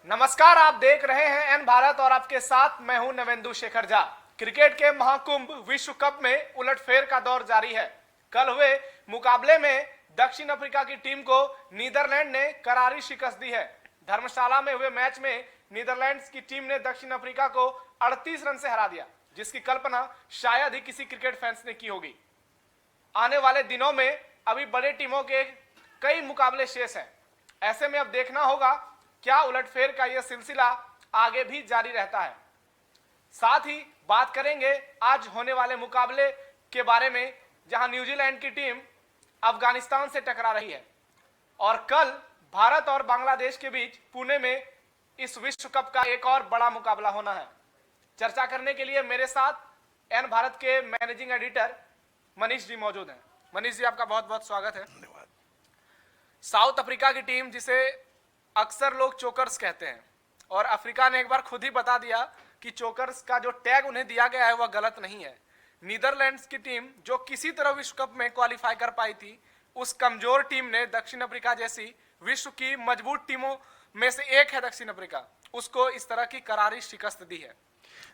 नमस्कार, आप देख रहे हैं एन भारत और आपके साथ मैं हूं नवेंदु शेखर झा। क्रिकेट के महाकुंभ विश्व कप में उलटफेर का दौर जारी है। कल हुए मुकाबले में दक्षिण अफ्रीका की टीम को नीदरलैंड ने करारी शिकस्त दी है। धर्मशाला में हुए मैच में नीदरलैंड्स की टीम ने दक्षिण अफ्रीका को 38 रन से हरा दिया, जिसकी कल्पना शायद ही किसी क्रिकेट फैंस ने की होगी। आने वाले दिनों में अभी बड़े टीमों के कई मुकाबले शेष हैं। ऐसे में अब देखना होगा क्या उलटफेर का यह सिलसिला आगे भी जारी रहता है। साथ ही बात करेंगे आज होने वाले मुकाबले के बारे में, जहां न्यूजीलैंड की टीम अफगानिस्तान से टकरा रही है और कल भारत और बांग्लादेश के बीच पुणे में इस विश्व कप का एक और बड़ा मुकाबला होना है। चर्चा करने के लिए मेरे साथ एन भारत के मैनेजिंग एडिटर मनीष जी मौजूद हैं। मनीष जी, आपका बहुत बहुत स्वागत है। धन्यवाद। साउथ अफ्रीका की टीम, जिसे अक्सर लोग चोकर्स कहते हैं, और अफ्रीका ने एक बार खुद ही बता दिया कि चोकर्स का जो टैग उन्हें दिया गया है वह गलत नहीं है। नीदरलैंड्स की टीम जो किसी तरह विश्व कप में क्वालिफाई कर पाई थी, उस कमजोर टीम ने दक्षिण अफ्रीका जैसी विश्व की मजबूत टीमों में से एक है दक्षिण अफ्रीका, उसको इस तरह की करारी शिकस्त दी है।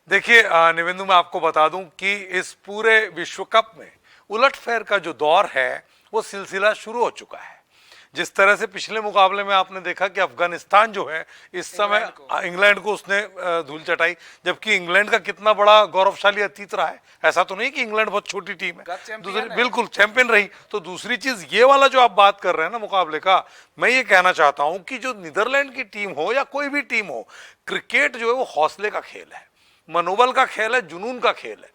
देखिए निवेंदु, मैं आपको बता दूं कि इस पूरे विश्व कप में उलटफेर का जो दौर है वो सिलसिला शुरू हो चुका है। जिस तरह से पिछले मुकाबले में आपने देखा कि अफगानिस्तान जो है इस समय इंग्लैंड को उसने धूल चटाई, जबकि इंग्लैंड का कितना बड़ा गौरवशाली अतीत रहा है। ऐसा तो नहीं कि इंग्लैंड बहुत छोटी टीम है, दूसरी बिल्कुल चैंपियन रही। तो दूसरी चीज ये वाला जो आप बात कर रहे हैं ना मुकाबले का, मैं ये कहना चाहता हूं कि जो नीदरलैंड की टीम हो या कोई भी टीम हो, क्रिकेट जो है वो हौसले का खेल है, मनोबल का खेल है, जुनून का खेल है।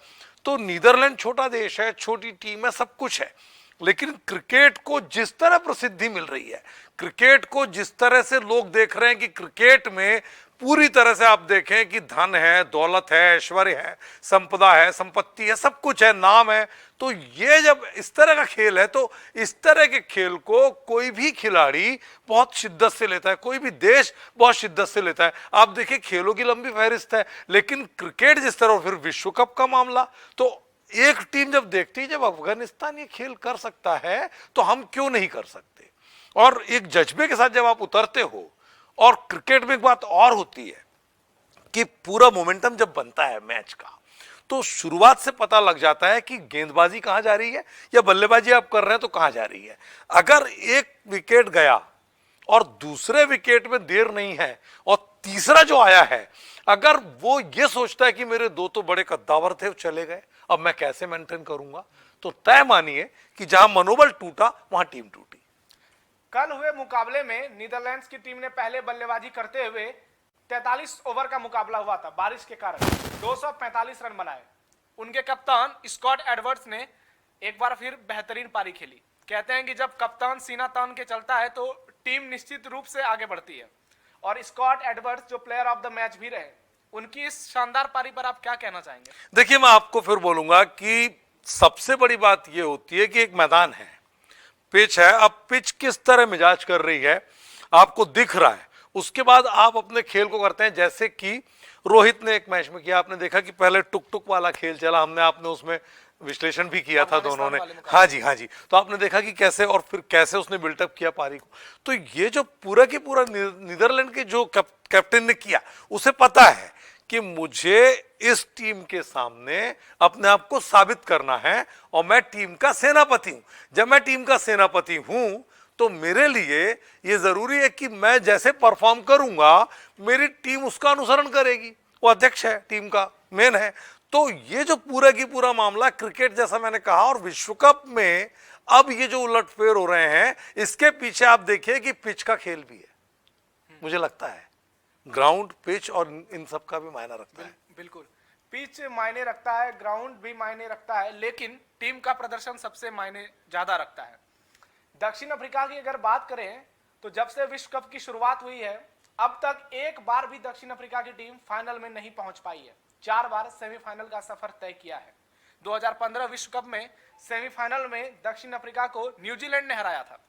तो नीदरलैंड छोटा देश है, छोटी टीम है, सब कुछ है, लेकिन क्रिकेट को जिस तरह प्रसिद्धि मिल रही है, क्रिकेट को जिस तरह से लोग देख रहे हैं कि क्रिकेट में पूरी तरह से आप देखें कि धन है, दौलत है, ऐश्वर्य है, संपदा है, संपत्ति है, सब कुछ है, नाम है। तो ये जब इस तरह का खेल है, तो इस तरह के खेल को कोई भी खिलाड़ी बहुत शिद्दत से लेता है, कोई भी देश बहुत शिद्दत से लेता है। आप देखिए खेलों की लंबी फहरिस्त है, लेकिन क्रिकेट जिस तरह, फिर विश्व कप का मामला, तो एक टीम जब देखती है जब अफगानिस्तान ये खेल कर सकता है तो हम क्यों नहीं कर सकते। और एक जज्बे के साथ जब आप उतरते हो, और क्रिकेट में एक बात और होती है कि पूरा मोमेंटम जब बनता है मैच का, तो शुरुआत से पता लग जाता है कि गेंदबाजी कहां जा रही है या बल्लेबाजी आप कर रहे हैं तो कहां जा रही है। अगर एक विकेट गया और दूसरे विकेट में देर नहीं है और तीसरा जो आया है, अगर वो ये सोचता है कि मेरे दो तो बड़े कद्दावर थे, चले गए, अब मैं कैसे मेंटेन करूंगा, तो तय मानिए कि जहां मनोबल टूटा वहां टीम टूटी। कल हुए मुकाबले में नीदरलैंड्स की टीम ने पहले बल्लेबाजी करते हुए 43 ओवर का मुकाबला हुआ था। बारिश के कारण 245 रन बनाए। उनके कप्तान स्कॉट एडवर्ड्स ने एक बार फिर बेहतरीन पारी खेली। कहते हैं कि जब कप्तान सीना तान के चलता है तो टीम निश्चित रूप से आगे बढ़ती है। और स्कॉट एडवर्ड्स जो प्लेयर ऑफ द मैच भी रहे, उनकी इस शानदार पारी पर आप क्या कहना चाहेंगे? देखिए, मैं आपको फिर बोलूंगा कि सबसे बड़ी बात यह होती है कि एक मैदान है, पिच है। अब पिच किस तरह मिजाज कर रही है आपको दिख रहा है, उसके बाद आप अपने खेल को करते हैं। जैसे कि रोहित ने एक मैच में किया, आपने देखा कि पहले टुक टुक वाला खेल चला, हमने आपने उसमें विश्लेषण भी किया था दोनों ने। हाँ जी, हाँ जी। तो आपने देखा कि कैसे, और फिर कैसे उसने बिल्टअप किया पारी को। तो ये जो पूरा की पूरा नीदरलैंड के जो कैप्टन ने किया, उसे पता है कि मुझे इस टीम के सामने अपने आप को साबित करना है, और मैं टीम का सेनापति हूं। जब मैं टीम का सेनापति हूं तो मेरे लिए यह जरूरी है कि मैं जैसे परफॉर्म करूंगा मेरी टीम उसका अनुसरण करेगी। वो अध्यक्ष है, टीम का मेन है। तो ये जो पूरा की पूरा मामला क्रिकेट, जैसा मैंने कहा, और विश्व कप में अब ये जो उलटफेर हो रहे हैं, इसके पीछे आप देखिए कि पिच का खेल भी है। मुझे लगता है ग्राउंड, पिच और इन सब का भी मायना रखता है। बिल्कुल, पिच मायने रखता है, ग्राउंड भी मायने रखता है, लेकिन टीम का प्रदर्शन सबसे मायने ज्यादा रखता है। दक्षिण अफ्रीका की अगर बात करें तो जब से विश्व कप की शुरुआत हुई है, अब तक एक बार भी दक्षिण अफ्रीका की टीम फाइनल में नहीं पहुंच पाई है। 4 बार सेमीफाइनल का सफर तय किया है। 2015 विश्व कप में सेमीफाइनल में दक्षिण अफ्रीका को न्यूजीलैंड ने हराया था।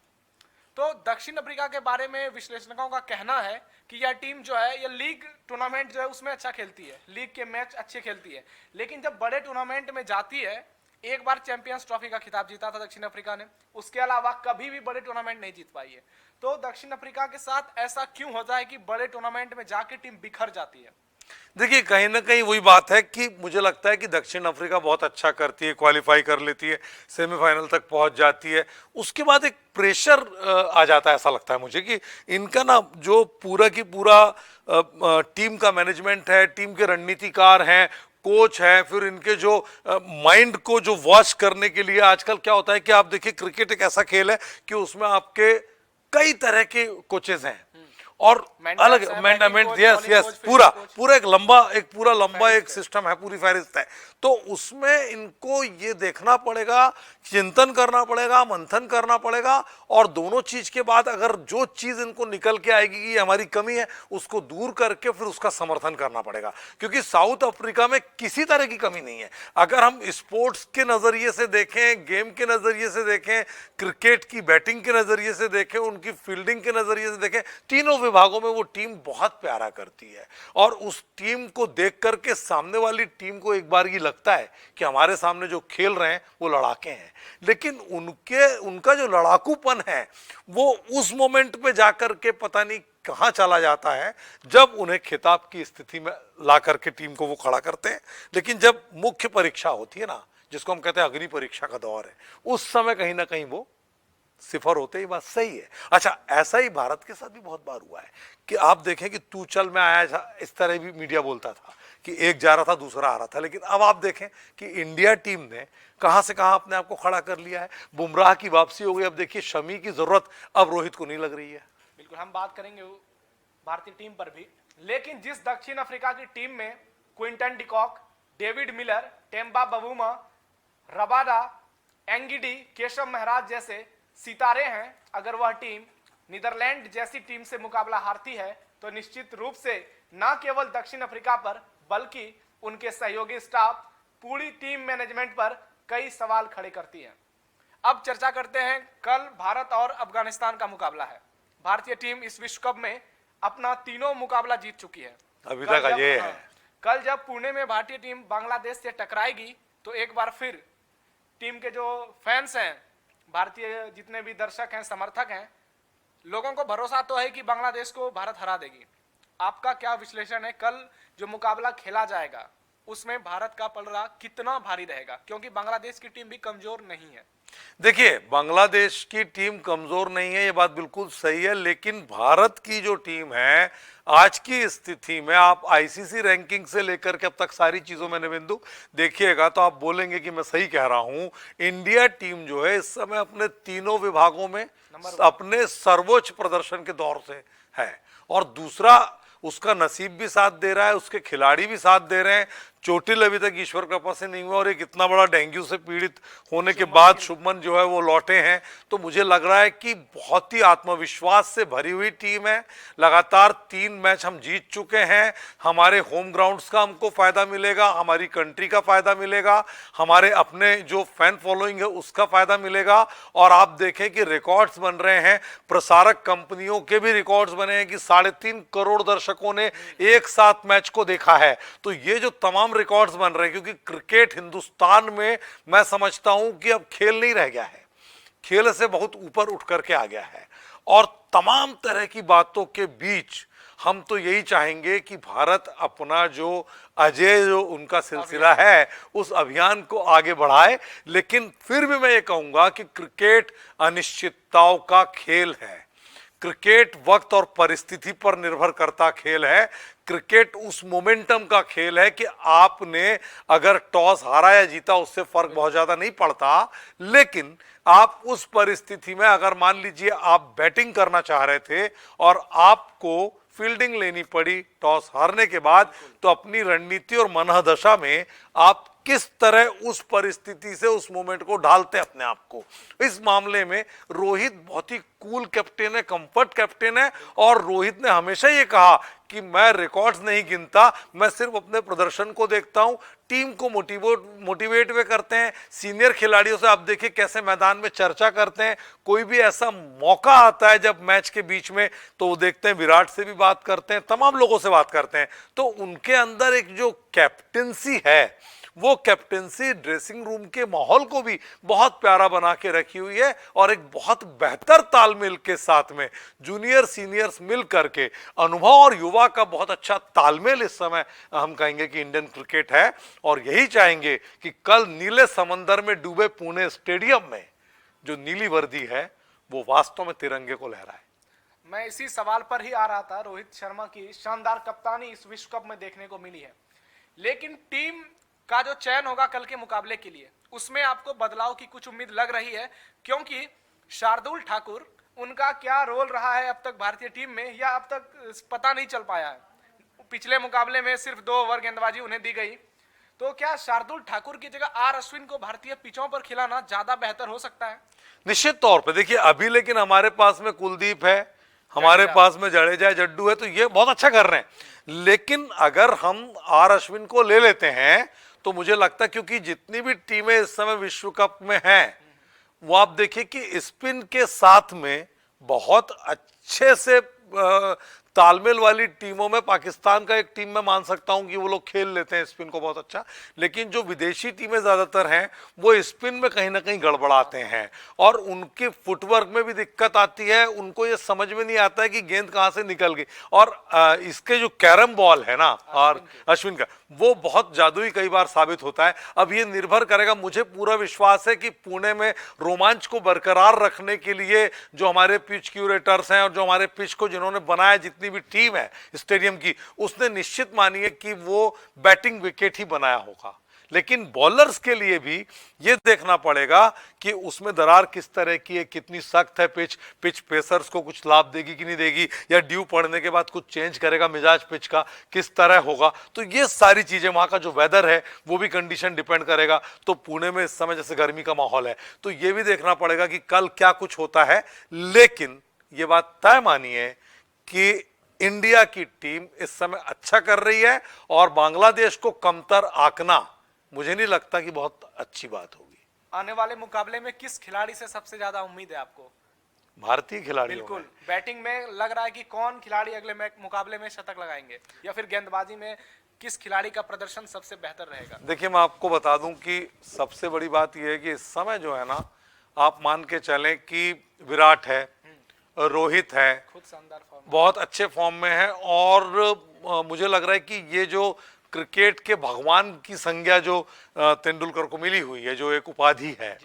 तो दक्षिण अफ्रीका के बारे में विश्लेषकों का कहना है कि यह टीम जो है, यह लीग टूर्नामेंट जो है उसमें अच्छा खेलती है, लीग के मैच अच्छे खेलती है, लेकिन जब बड़े टूर्नामेंट में जाती है, एक बार चैंपियंस ट्रॉफी का खिताब जीता था दक्षिण अफ्रीका ने, उसके अलावा कभी भी बड़े टूर्नामेंट नहीं जीत पाई है। तो दक्षिण अफ्रीका के साथ ऐसा क्यों होता है कि बड़े टूर्नामेंट में जाके टीम बिखर जाती है? देखिए, कहीं ना कहीं वही बात है कि मुझे लगता है कि दक्षिण अफ्रीका बहुत अच्छा करती है, क्वालिफाई कर लेती है, सेमीफाइनल तक पहुंच जाती है, उसके बाद एक प्रेशर आ जाता है। ऐसा लगता है मुझे कि इनका ना जो पूरा की पूरा टीम का मैनेजमेंट है, टीम के रणनीतिकार हैं, कोच है, फिर इनके जो माइंड को जो वॉश करने के लिए आजकल क्या होता है कि आप देखिए, क्रिकेट एक ऐसा खेल है कि उसमें आपके कई तरह के कोचेस हैं और अलग मैनेजमेंट, यस यस, पूरा पूरा एक पूरा लंबा एक सिस्टम है, पूरी फहरिस्त है। तो उसमें इनको ये देखना पड़ेगा, चिंतन करना पड़ेगा, मंथन करना पड़ेगा, और दोनों चीज के बाद अगर जो चीज इनको निकल के आएगी कि हमारी कमी है, उसको दूर करके फिर उसका समर्थन करना पड़ेगा। क्योंकि साउथ अफ्रीका में किसी तरह की कमी नहीं है। अगर हम स्पोर्ट्स के नजरिए से देखें, गेम के नजरिए से देखें, क्रिकेट की बैटिंग के नजरिए से देखें, उनकी फील्डिंग के नजरिए से देखें, तीनों विभागों में वो टीम बहुत प्यारा करती है। और उस टीम को देख करके सामने वाली टीम को एक बार ये लगता है कि हमारे सामने जो खेल रहे हैं वो लड़ाके हैं, लेकिन उनका जो लड़ाकूपन है वो उस मोमेंट पे जाकर के पता नहीं कहां चला जाता है, जब उन्हें खिताब की स्थिति में ला करके टीम को वो खड़ा करते हैं। लेकिन जब मुख्य परीक्षा होती है ना, जिसको हम कहते हैं अग्नि परीक्षा का दौर है, उस समय कहीं ना कहीं वो सिफर होते ही बात सही है। अच्छा, ऐसा ही भारत के साथ भी बहुत बार हुआ है कि आप देखें कि तू चल मैं आया था, इस तरह भी मीडिया बोलता था कि एक जा रहा था दूसरा आ रहा था। लेकिन अब आप देखें कि इंडिया टीम ने कहां से कहां अपने आप को खड़ा कर लिया है। बुमराह की वापसी हो गई, अब देखिए शमी की जरूरत अब रोहित को नहीं लग रही है। बिल्कुल, हम बात करेंगे भारतीय टीम पर भी। लेकिन जिस दक्षिण अफ्रीका की टीम में Quinton de Kock, David Miller, Temba Bavuma, Rabada, Ngidi, Keshav Maharaj जैसे सितारे हैं, अगर वह टीम नीदरलैंड जैसी टीम से मुकाबला हारती है तो निश्चित रूप से न केवल दक्षिण अफ्रीका पर बल्कि उनके सहयोगी स्टाफ, पूरी टीम मैनेजमेंट पर कई सवाल खड़े करती है। अब चर्चा करते हैं, कल भारत और अफगानिस्तान का मुकाबला है। भारतीय टीम इस विश्व कप में अपना तीनों मुकाबला जीत चुकी है। अभी तक ये है। कल जब पुणे में भारतीय टीम बांग्लादेश से टकराएगी तो एक बार फिर टीम के जो फैंस हैं, भारतीय जितने भी दर्शक हैं, समर्थक हैं, लोगों को भरोसा तो है कि बांग्लादेश को भारत हरा देगी। आपका क्या विश्लेषण है? कल जो मुकाबला खेला जाएगा उसमें भारत का पलड़ा कितना भारी रहेगा, क्योंकि बांग्लादेश की टीम भी कमजोर नहीं है। देखिए, बांग्लादेश की टीम कमजोर नहीं है, ये बात बिल्कुल सही है, लेकिन भारत की जो टीम है आज की स्थिति में, आप आईसीसी रैंकिंग से लेकर के अब तक सारी चीजों में निवेंदु देखिएगा तो आप बोलेंगे कि मैं सही कह रहा हूं। इंडिया टीम जो है इस समय अपने तीनों विभागों में अपने सर्वोच्च प्रदर्शन के दौर से है, और दूसरा उसका नसीब भी साथ दे रहा है, उसके खिलाड़ी भी साथ दे रहे हैं। चोटिल अभी तक ईश्वर कृपा से नहीं हुआ, और एक इतना बड़ा डेंगू से पीड़ित होने के बाद शुभमन जो है वो लौटे हैं। तो मुझे लग रहा है कि बहुत ही आत्मविश्वास से भरी हुई टीम है। लगातार 3 मैच हम जीत चुके हैं। हमारे होम ग्राउंड्स का हमको फायदा मिलेगा, हमारी कंट्री का फायदा मिलेगा, हमारे अपने जो फैन फॉलोइंग है उसका फायदा मिलेगा। और आप देखें कि रिकॉर्ड्स बन रहे हैं, प्रसारक कंपनियों के भी रिकॉर्ड्स बने हैं कि 3.5 करोड़ दर्शकों ने एक साथ मैच को देखा है। तो ये जो तमाम रिकॉर्ड्स बन रहे हैं, क्योंकि क्रिकेट हिंदुस्तान में मैं समझता हूं कि अब खेल नहीं रह गया है, खेल से बहुत ऊपर उठ करके आ गया है। और तमाम तरह की बातों के बीच हम तो यही चाहेंगे कि भारत अपना जो अजय जो उनका सिलसिला है उस अभियान को आगे बढ़ाए। लेकिन फिर भी मैं ये कहूंगा कि क्रिकेट अनिश्चितताओं का खेल है, क्रिकेट वक्त और परिस्थिति पर निर्भर करता खेल है, क्रिकेट उस मोमेंटम का खेल है कि आपने अगर टॉस हारा या जीता उससे फर्क बहुत ज्यादा नहीं पड़ता। लेकिन आप उस परिस्थिति में अगर मान लीजिए आप बैटिंग करना चाह रहे थे और आपको फील्डिंग लेनी पड़ी टॉस हारने के बाद, तो अपनी रणनीति और मनोदशा में आप किस तरह उस परिस्थिति से उस मोमेंट को ढालते अपने आप को। इस मामले में रोहित बहुत ही कूल कैप्टन है, कंफर्ट कैप्टन है, और रोहित ने हमेशा ये कहा कि मैं रिकॉर्ड्स नहीं गिनता, मैं सिर्फ अपने प्रदर्शन को देखता हूं। टीम को मोटिवेट वे करते हैं। सीनियर खिलाड़ियों से आप देखिए कैसे मैदान में चर्चा करते हैं। कोई भी ऐसा मौका आता है जब मैच के बीच में, तो वो देखते हैं, विराट से भी बात करते हैं, तमाम लोगों से बात करते हैं। तो उनके अंदर एक जो कैप्टेंसी है वो कैप्टेंसी ड्रेसिंग रूम के माहौल को भी बहुत प्यारा बना के रखी हुई है और एक बहुत बेहतर तालमेल के साथ में जूनियर सीनियर्स मिल करके अनुभव और युवा का बहुत अच्छा तालमेल इस समय हम कहेंगे कि इंडियन क्रिकेट है। और यही चाहेंगे कि कल नीले समंदर में डूबे पुणे स्टेडियम में जो नीली वर्दी है वो वास्तव में तिरंगे को लहराए। मैं इसी सवाल पर ही आ रहा था। रोहित शर्मा की शानदार कप्तानी इस विश्व कप में देखने को मिली है, लेकिन टीम का जो चयन होगा कल के मुकाबले के लिए उसमें आपको बदलाव की कुछ उम्मीद लग रही है? क्योंकि शार्दुल ठाकुर, उनका क्या रोल रहा है अब तक भारतीय टीम में, या अब तक पता नहीं चल पाया है। पिछले मुकाबले में सिर्फ 2 ओवर गेंदबाजी उन्हें दी गई, तो क्या शार्दुल ठाकुर की जगह आर अश्विन को भारतीय पिचों पर खिलाना ज्यादा बेहतर हो सकता है? निश्चित तौर पे देखिए अभी लेकिन हमारे पास में कुलदीप है, हमारे पास में जडेजा जड्डू है, तो ये बहुत अच्छा कर रहे हैं। लेकिन अगर हम आर अश्विन को ले लेते हैं तो मुझे लगता है क्योंकि जितनी भी टीमें इस समय विश्व कप में हैं वो आप देखिए कि स्पिन के साथ में बहुत अच्छे से तालमेल वाली टीमों में पाकिस्तान का एक टीम में मान सकता हूं कि वो लोग खेल लेते हैं स्पिन को बहुत अच्छा, लेकिन जो विदेशी टीमें ज्यादातर हैं वो स्पिन में कहीं ना कहीं गड़बड़ाते हैं और उनके फुटवर्क में भी दिक्कत आती है। उनको ये समझ में नहीं आता है कि गेंद कहां से निकल गई। और इसके जो कैरम बॉल है ना और अश्विन का, वो बहुत जादुई कई बार साबित होता है। अब ये निर्भर करेगा, मुझे पूरा विश्वास है कि पुणे में रोमांच को बरकरार रखने के लिए जो हमारे पिच क्यूरेटर्स हैं और जो हमारे पिच को जिन्होंने बनाया, जितनी भी टीम है स्टेडियम की, उसने निश्चित मानी है कि वो बैटिंग विकेट ही बनाया होगा। लेकिन बॉलर्स के लिए भी ये देखना पड़ेगा कि उसमें दरार किस तरह की है, कितनी सख्त है पिच पेसर्स को कुछ लाभ देगी कि नहीं देगी, या ड्यू पड़ने के बाद कुछ चेंज करेगा मिजाज पिच का किस तरह होगा। तो ये सारी चीजें, वहां का जो वेदर है वो भी कंडीशन डिपेंड करेगा। तो पुणे में इस समय जैसे गर्मी का माहौल है तो ये भी देखना पड़ेगा कि कल क्या कुछ होता है। लेकिन ये बात तय मानिए कि इंडिया की टीम इस समय अच्छा कर रही है और बांग्लादेश को कमतर आंकना मुझे नहीं लगता कि बहुत अच्छी बात होगी। आने वाले मुकाबले में किस खिलाड़ी से सबसे ज्यादा उम्मीद है आपको? भारतीय खिलाड़ी। बिल्कुल, बैटिंग में लग रहा है कि कौन खिलाड़ी अगले मुकाबले में शतक लगाएंगे, या फिर गेंदबाजी में किस खिलाड़ी का प्रदर्शन सबसे बेहतर रहेगा? देखिए मैं आपको बता दूं कि सबसे बड़ी बात यह है कि इस समय जो है ना, आप मान के चलें कि विराट है, रोहित है, खुद शानदार फॉर्म, बहुत अच्छे फॉर्म में है। और मुझे लग रहा है कि ये जो क्रिकेट के भगवान की संज्ञा जो तेंदुलकर को मिली हुई है, जो एक उपाधि है,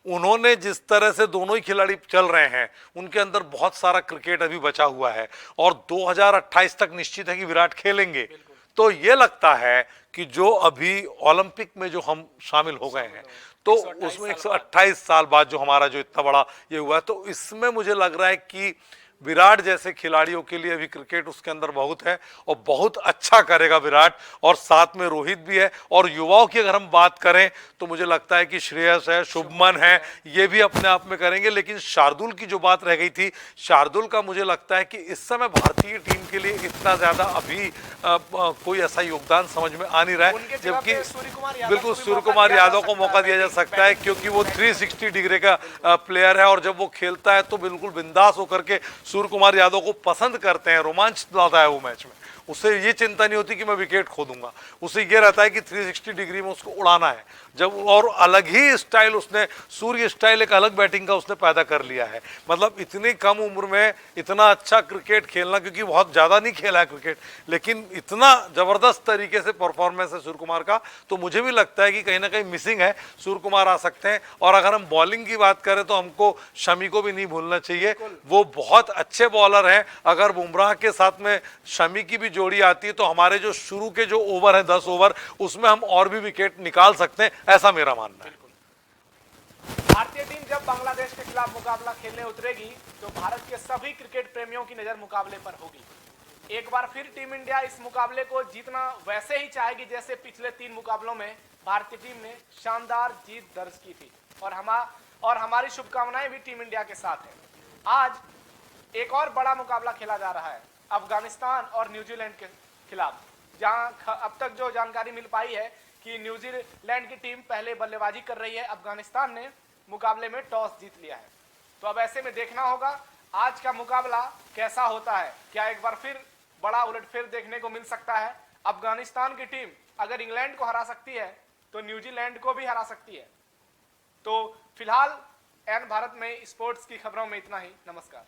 उन्होंने जिस तरह से दोनों ही खिलाड़ी चल रहे हैं, उनके अंदर बहुत सारा क्रिकेट अभी बचा हुआ है और 2028 तक निश्चित है कि विराट खेलेंगे। तो ये लगता है कि जो अभी ओलंपिक में जो हम शामिल हो गए हैं तो उसमें 128 साल बाद जो हमारा जो इतना बड़ा ये हुआ है, तो इसमें मुझे लग रहा है कि विराट जैसे खिलाड़ियों के लिए अभी क्रिकेट उसके अंदर बहुत है और बहुत अच्छा करेगा विराट। और साथ में रोहित भी है। और युवाओं की अगर हम बात करें तो मुझे लगता है कि श्रेयस है, शुभमन है, ये भी अपने आप में करेंगे। लेकिन शार्दुल की जो बात रह गई थी, शार्दुल का मुझे लगता है कि इस समय भारतीय टीम के लिए इतना ज्यादा अभी कोई ऐसा योगदान समझ में आ नहीं रहा है, जबकि बिल्कुल सूर्य कुमार यादव को मौका दिया जा सकता है क्योंकि वो 360 डिग्री का प्लेयर है और जब वो खेलता है तो बिल्कुल बिंदास होकर के सूर्य कुमार यादव को पसंद करते हैं, रोमांच लाता है वो मैच में। उसे ये चिंता नहीं होती कि मैं विकेट खो दूंगा, उसे ये रहता है कि 360 डिग्री में उसको उड़ाना है। जब और अलग ही स्टाइल उसने, सूर्य स्टाइल एक अलग बैटिंग का उसने पैदा कर लिया है। मतलब इतनी कम उम्र में इतना अच्छा क्रिकेट खेलना, क्योंकि बहुत ज़्यादा नहीं खेला है क्रिकेट, लेकिन इतना ज़बरदस्त तरीके से परफॉर्मेंस है सूर्य कुमार का, तो मुझे भी लगता है कि कहीं ना कहीं मिसिंग है, सूर्य कुमार आ सकते हैं। और अगर हम बॉलिंग की बात करें तो हमको शमी को भी नहीं भूलना चाहिए, वो बहुत अच्छे बॉलर हैं। अगर बुमराह के साथ में शमी की भी जोड़ी आती है तो हमारे जो शुरू के जो ओवर है 10 ओवर, उसमें हम और भी विकेट निकाल सकते हैं, ऐसा मेरा मानना है। भारतीय टीम जब बांग्लादेश के खिलाफ मुकाबला खेलने उतरेगी तो भारत के सभी क्रिकेट प्रेमियों की नजर मुकाबले पर होगी। एक बार फिर टीम इंडिया इस मुकाबले को जीतना वैसे ही चाहेगी जैसे पिछले 3 मुकाबलों में भारतीय टीम ने शानदार जीत दर्ज की थी। और हमारी शुभकामनाएं भी टीम इंडिया के साथ है। आज एक और बड़ा मुकाबला खेला जा रहा है अफगानिस्तान और न्यूजीलैंड के खिलाफ, जहां अब तक जो जानकारी मिल पाई है कि न्यूजीलैंड की टीम पहले बल्लेबाजी कर रही है, अफगानिस्तान ने मुकाबले में टॉस जीत लिया है। तो अब ऐसे में देखना होगा आज का मुकाबला कैसा होता है। क्या एक बार फिर बड़ा उलटफेर देखने को मिल सकता है? अफगानिस्तान की टीम अगर इंग्लैंड को हरा सकती है तो न्यूजीलैंड को भी हरा सकती है। तो फिलहाल एन भारत में स्पोर्ट्स की खबरों में इतना ही। नमस्कार।